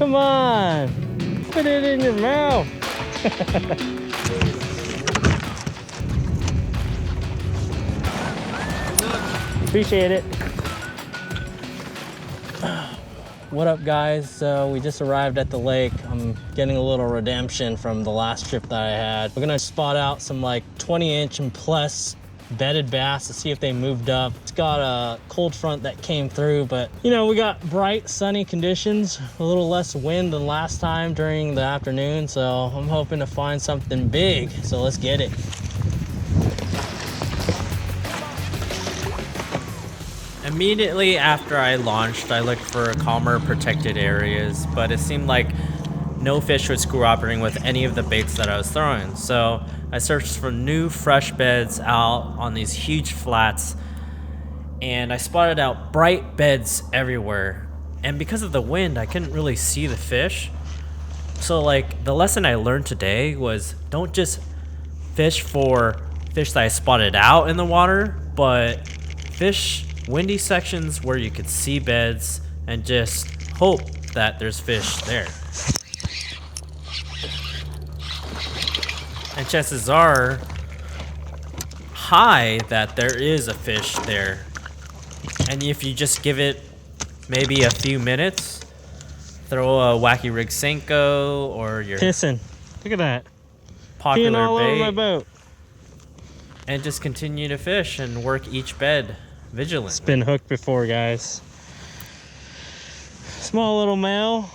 Come on. Put it in your mouth. Appreciate it. What up, guys? So we just arrived at the lake. I'm getting a little redemption from the last trip that I had. We're gonna spot out some like 20-inch and plus bedded bass to see if they moved up. It's got a cold front that came through, but you know, we got bright sunny conditions, a little less wind than last time during the afternoon, so I'm hoping to find something big. So let's get it. Immediately after I launched, I looked for calmer, protected areas, but it seemed like no fish was cooperating with any of the baits that I was throwing. So I searched for new, fresh beds out on these huge flats, and I spotted out bright beds everywhere. And because of the wind, I couldn't really see the fish. So like, the lesson I learned today was don't just fish for fish that I spotted out in the water, but fish windy sections where you could see beds and just hope that there's fish there. And chances are high that there is a fish there. And if you just give it maybe a few minutes, throw a wacky rig Senko or your Pissing. Look at that. popular Peeing all bait, over my boat. and just continue to fish and work each bed vigilantly. It's been hooked before, guys. Small little male.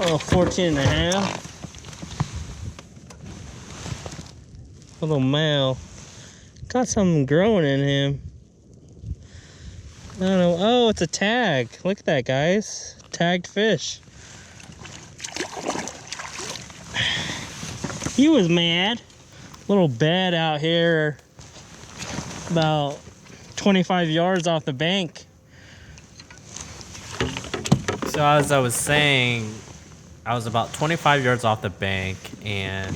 Oh, 14 and a half. Little male. Got something growing in him. I don't know. Oh, it's a tag. Look at that, guys. Tagged fish. He was mad. Little bed out here about 25 yards off the bank. So as I was saying, I was about 25 yards off the bank, and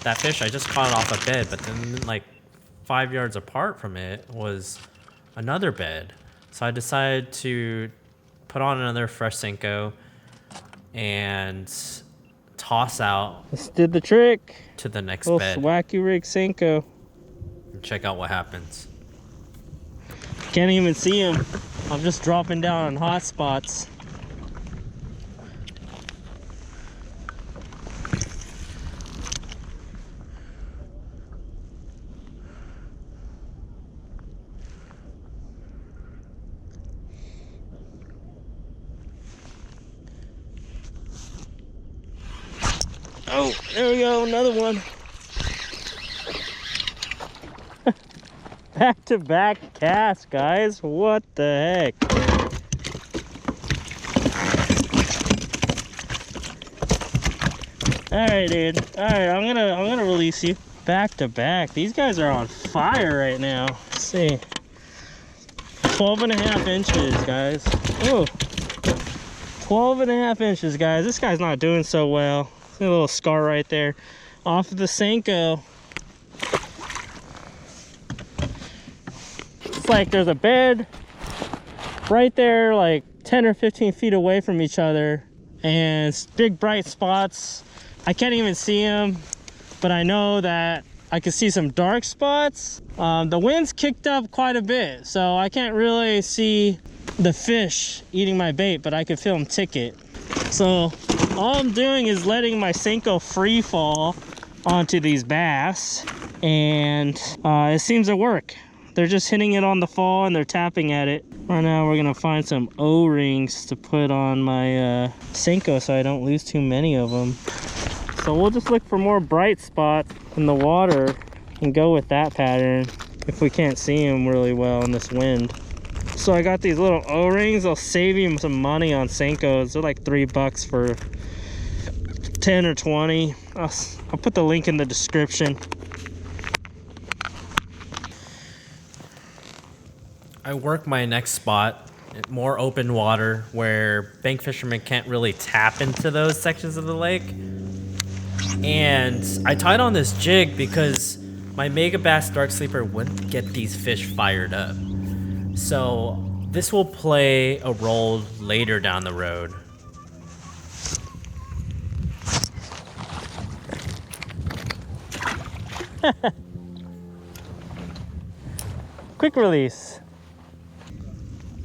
that fish, I just caught it off a bed, but then like 5 yards apart from it was another bed. So I decided to put on another fresh Senko and toss out This did the trick. to the next Little bed wacky rig Senko. and check out what happens. Can't even see him. I'm just dropping down on hot spots. Oh, there we go, another one. Back-to-back cast, guys. What the heck? All right, dude. All right, I'm gonna release you. Back-to-back. These guys are on fire right now. Let's see. 12 and a half inches, guys. Oh, 12 and a half inches, guys. This guy's not doing so well. See a little scar right there. Off of the Senko. It's like there's a bed right there, like 10 or 15 feet away from each other, and it's big bright spots. I can't even see them, but I know that I can see some dark spots. The wind's kicked up quite a bit, so I can't really see the fish eating my bait, but I can feel them ticket. So all I'm doing is letting my Senko free fall onto these bass, and it seems to work. They're just hitting it on the fall and they're tapping at it. Right now we're gonna find some O-rings to put on my Senko so I don't lose too many of them. So we'll just look for more bright spots in the water and go with that pattern if we can't see them really well in this wind. So I got these little O-rings. I'll save you some money on Senkos. They're like $3 for 10 or 20. I'll put the link in the description. I work my next spot, more open water, where bank fishermen can't really tap into those sections of the lake. And I tied on this jig because my Mega Bass Dark Sleeper wouldn't get these fish fired up. So this will play a role later down the road. Quick release.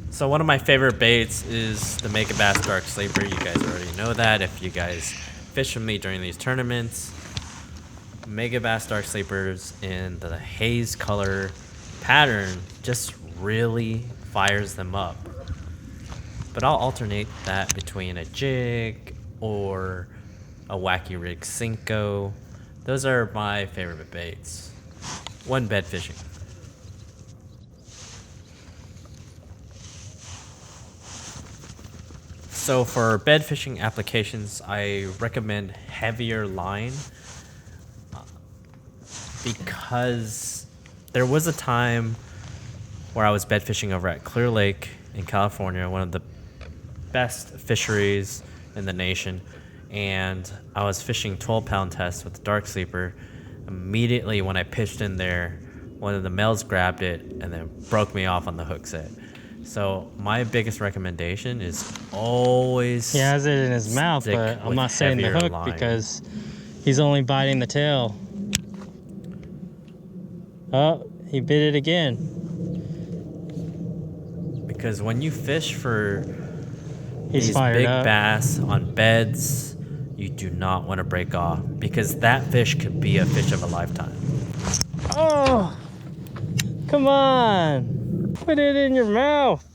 So one of my favorite baits is the Mega Bass Dark Sleeper. You guys already know that if you guys fish with me during these tournaments. Mega Bass Dark Sleepers in the haze color pattern just really fires them up. But I'll alternate that between a jig or a wacky rig Cinco. Those are my favorite baits. One bed fishing. So for bed fishing applications, I recommend heavier line because there was a time where I was bed fishing over at Clear Lake in California, one of the best fisheries in the nation, and I was fishing 12-pound tests with the Dark Sleeper. Immediately when I pitched in there, one of the males grabbed it and then broke me off on the hook set. So my biggest recommendation is always He has it in his mouth, but I'm not setting the hook line. because he's only biting the tail. Oh, he bit it again. Because when you fish for He's these fired big up. bass on beds, you do not want to break off because that fish could be a fish of a lifetime. Oh, come on. Put it in your mouth.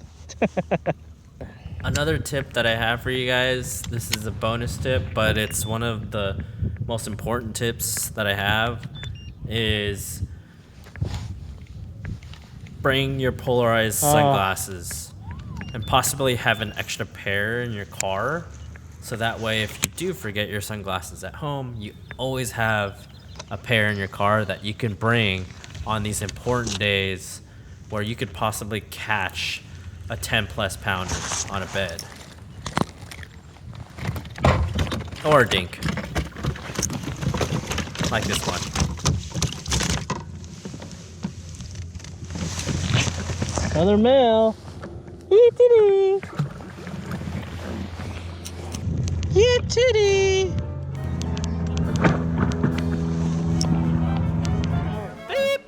Another tip that I have for you guys, this is a bonus tip, but it's one of the most important tips that I have, is bring your polarized sunglasses and possibly have an extra pair in your car. So that way, if you do forget your sunglasses at home, you always have a pair in your car that you can bring on these important days where you could possibly catch a 10+ pounder on a bed. Or a dink. Like this one. Another male. Yee-titty. Yee-titty. Beep!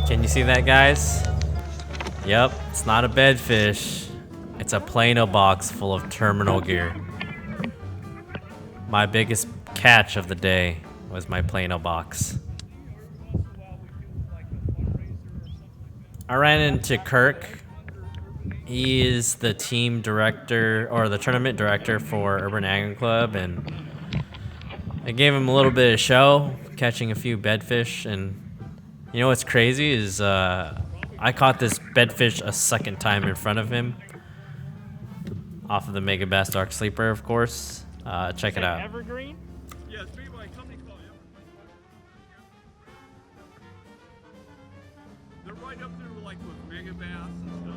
Can you see that, guys? Yep, it's not a bedfish. It's a Plano box full of terminal gear. My biggest catch of the day was my Plano box. I ran into Kirk. He is the team director or the tournament director for Urban Angling Club, and I gave him a little bit of show, catching a few bedfish. And you know what's crazy is I caught this bedfish a second time in front of him, off of the Mega Bass Dark Sleeper, of course. Check it out. Evergreen? Yeah, it's made by a company called They're right up there like with Mega Bass and stuff.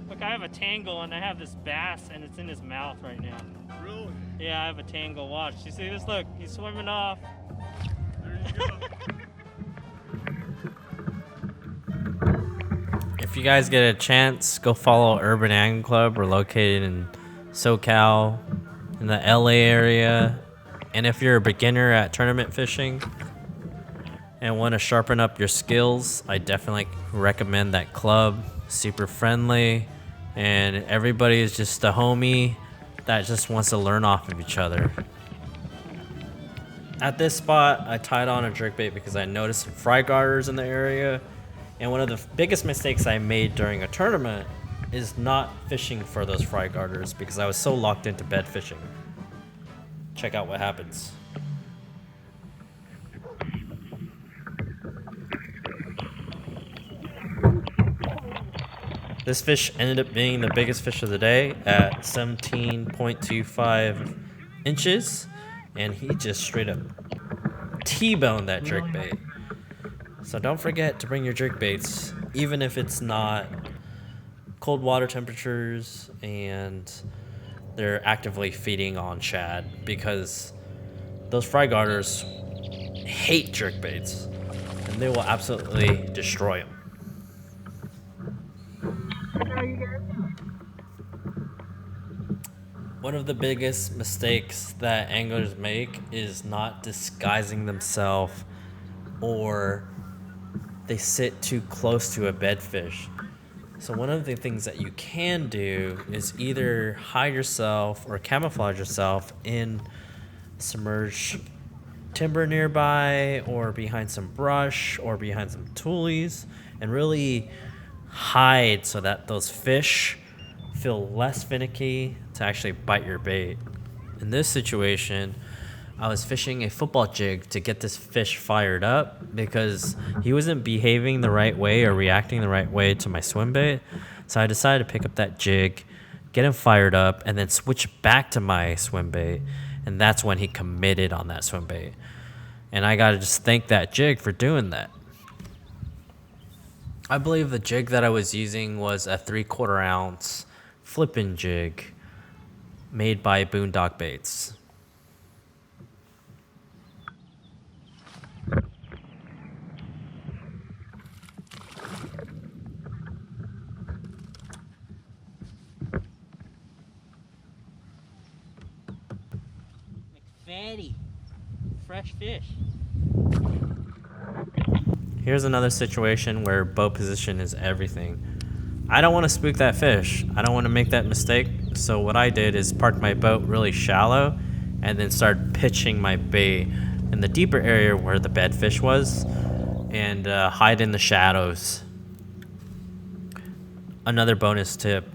Look, I have a tangle and I have this bass and it's in his mouth right now. Really? Yeah, I have a tangle. Watch. You see this? Look, he's swimming off. There you go. If you guys get a chance, go follow Urban Angling Club. We're located in SoCal, in the LA area. And if you're a beginner at tournament fishing and want to sharpen up your skills, I definitely recommend that club. Super friendly, and everybody is just a homie that just wants to learn off of each other. At this spot, I tied on a jerkbait because I noticed some fry garters in the area. And one of the biggest mistakes I made during a tournament is not fishing for those fry garters because I was so locked into bed fishing. Check out what happens. This fish ended up being the biggest fish of the day at 17.25 inches, and he just straight up T-boned that jerkbait. So don't forget to bring your jerkbaits, even if it's not cold water temperatures and they're actively feeding on shad, because those fry garters hate jerkbaits and they will absolutely destroy them. One of the biggest mistakes that anglers make is not disguising themselves, or they sit too close to a bedfish. So one of the things that you can do is either hide yourself or camouflage yourself in submerged timber nearby, or behind some brush, or behind some tules, and really hide so that those fish feel less finicky to actually bite your bait. In this situation, I was fishing a football jig to get this fish fired up because he wasn't behaving the right way or reacting the right way to my swim bait. So I decided to pick up that jig, get him fired up, and then switch back to my swim bait. And that's when he committed on that swim bait. And I gotta just thank that jig for doing that. I believe the jig that I was using was a 3/4 ounce flippin' jig made by Boondock Baits. Fatty, fresh fish. Here's another situation where boat position is everything. I don't want to spook that fish. I don't want to make that mistake. So what I did is park my boat really shallow and then start pitching my bait in the deeper area where the bedfish was, and hide in the shadows. Another bonus tip: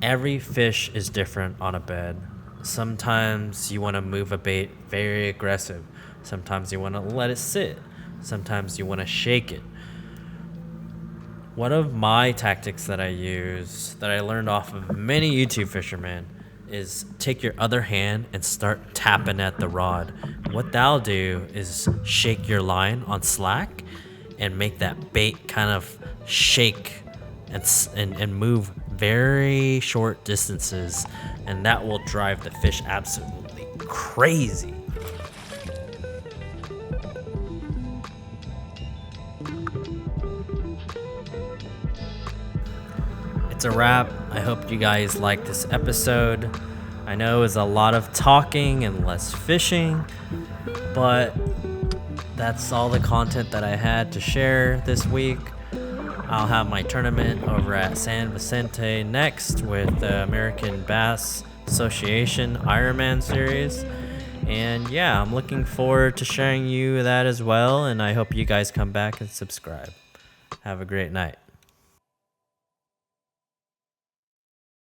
every fish is different on a bed. Sometimes you want to move a bait very aggressive. Sometimes you want to let it sit. Sometimes you want to shake it. One of my tactics that I use, that I learned off of many YouTube fishermen, is take your other hand and start tapping at the rod. What that'll do is shake your line on slack and make that bait kind of shake and move very short distances, and that will drive the fish absolutely crazy. It's a wrap. I hope you guys liked this episode. I know it's a lot of talking and less fishing, but that's all the content that I had to share this week. I'll have my tournament over at San Vicente next with the American Bass Association Ironman series. And yeah, I'm looking forward to sharing you that as well, and I hope you guys come back and subscribe. Have a great night.